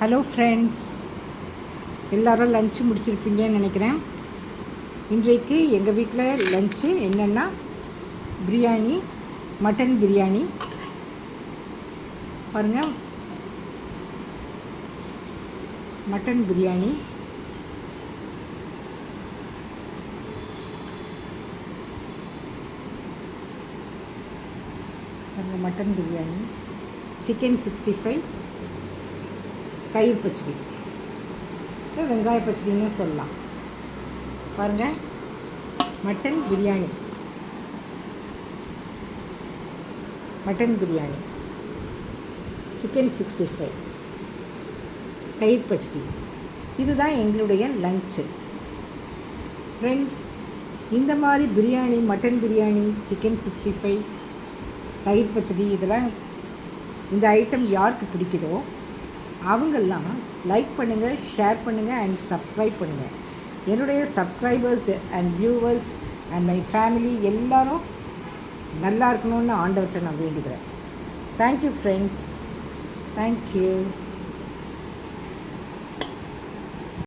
Hello friends, எல்லோரும் lunch முடிச்சிருப்பீங்கன்னு நினைக்கிறேன். இன்றைக்கு எங்கள் வீட்டில் லஞ்சு என்னென்னா பிரியாணி, மட்டன் பிரியாணி. பாருங்கள், மட்டன் பிரியாணி. பாருங்கள், மட்டன் பிரியாணி, சிக்கன் 65, தயிர் பச்சடி, வெங்காய பச்சடின்னு சொல்லலாம். பாருங்கள், மட்டன் பிரியாணி, சிக்கன் 65, தயிர் பச்சடி. இதுதான் எங்களுடைய லஞ்சு ஃப்ரெண்ட்ஸ். இந்த மாதிரி பிரியாணி, மட்டன் பிரியாணி, சிக்கன் 65, தயிர் பச்சடி, இதெல்லாம் இந்த ஐட்டம் யாருக்கு பிடிக்குதோ அவங்கெல்லாம் லைக் பண்ணுங்கள், ஷேர் பண்ணுங்கள் அண்ட் சப்ஸ்கிரைப் பண்ணுங்கள். என்னுடைய subscribers and viewers and my family எல்லோரும் நல்லா இருக்கணும்னு ஆண்டவர்கிட்ட நான் வேண்டுகிறேன். Thank you friends, thank you.